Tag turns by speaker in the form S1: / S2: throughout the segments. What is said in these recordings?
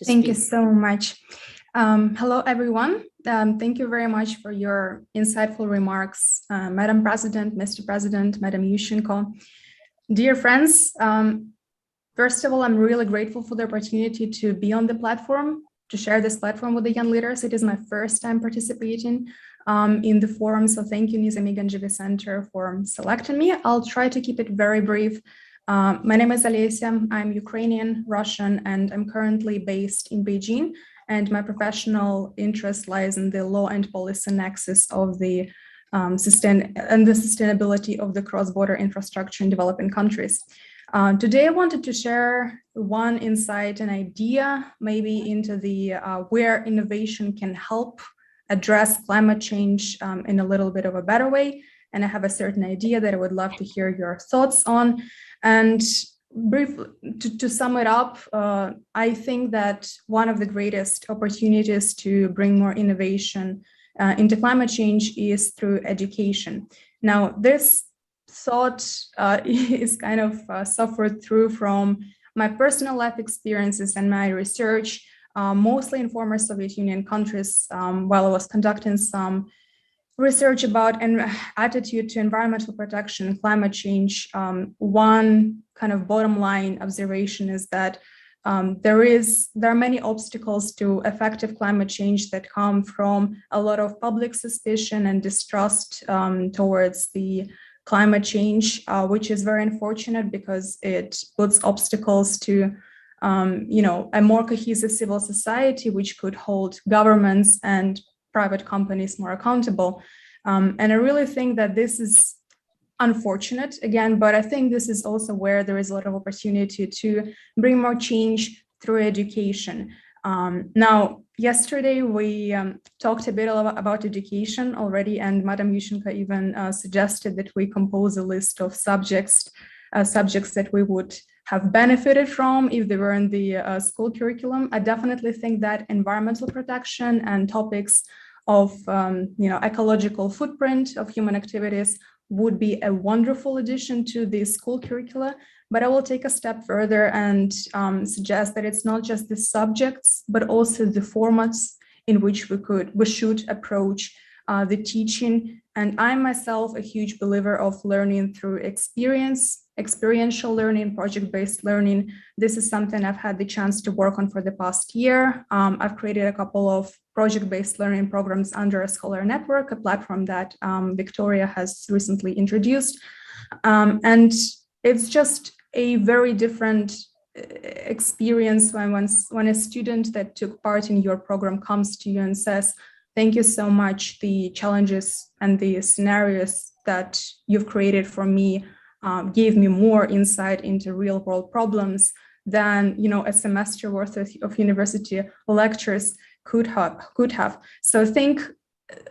S1: to
S2: Thank
S1: speak.
S2: you so much. Hello, everyone. Thank you very much for your insightful remarks, Madam President, Mr. President, Madam Yushchenko. Dear friends, first of all, I'm really grateful for the opportunity to be on the platform, to share this platform with the young leaders. It is my first time participating in the forum, so thank you, Nizami Ganjivi Center, for selecting me. I'll try to keep it very brief. My name is Olesya. I'm Ukrainian, Russian, and I'm currently based in Beijing. And my professional interest lies in the law and policy nexus of the sustainability of the cross-border infrastructure in developing countries. Today, I wanted to share one insight and idea, maybe into the where innovation can help address climate change in a little bit of a better way. And I have a certain idea that I would love to hear your thoughts on. And briefly, to sum it up, I think that one of the greatest opportunities to bring more innovation into climate change is through education. Now, this thought is kind of suffered through from my personal life experiences and my research, mostly in former Soviet Union countries, while I was conducting some research about an attitude to environmental protection and climate change. One kind of bottom line observation is that there are many obstacles to effective climate change that come from a lot of public suspicion and distrust towards the climate change, which is very unfortunate because it puts obstacles to a more cohesive civil society, which could hold governments and private companies more accountable. And I really think that this is unfortunate, again, but I think this is also where there is a lot of opportunity to bring more change through education. Now, yesterday we talked a bit about education already, and Madam Yushchenko even suggested that we compose a list of subjects that we would have benefited from if they were in the school curriculum. I definitely think that environmental protection and topics of ecological footprint of human activities would be a wonderful addition to the school curricula. But I will take a step further and suggest that it's not just the subjects, but also the formats in which we should approach the teaching. And I'm myself a huge believer of learning through experiential learning, project-based learning. This is something I've had the chance to work on for the past year. I've created a couple of project-based learning programs under a SCOLAR network, a platform that Victoria has recently introduced. And it's just a very different experience when a student that took part in your program comes to you and says, "Thank you so much. The challenges and the scenarios that you've created for me gave me more insight into real world problems than a semester worth of university lectures could have." So I think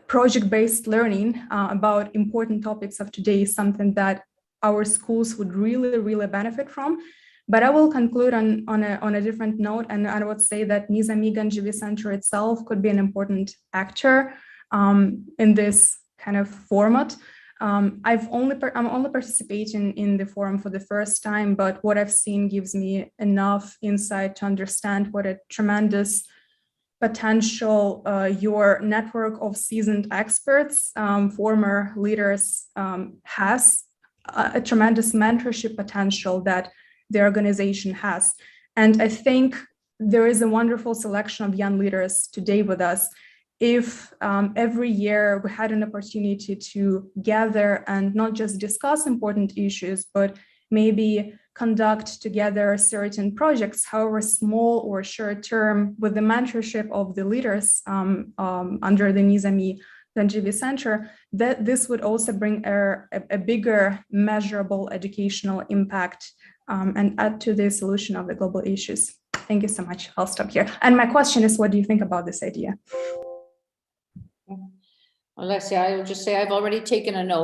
S2: project-based learning about important topics of today is something that our schools would really benefit from. But I will conclude on a different note, and I would say that Nizami Ganjivi Center itself could be an important actor in this kind of format. I'm only participating in the forum for the first time, but what I've seen gives me enough insight to understand what a tremendous potential your network of seasoned experts, former leaders, has a tremendous mentorship potential that the organization has. And I think there is a wonderful selection of young leaders today with us. If every year we had an opportunity to gather and not just discuss important issues, but maybe conduct together certain projects, however small or short term, with the mentorship of the leaders under the Nizami Ganjivi Center, that this would also bring a bigger measurable educational impact and add to the solution of the global issues. Thank you so much. I'll stop here. And my question is, what do you think about this idea?
S1: Olesya, I will just say I've already taken a note.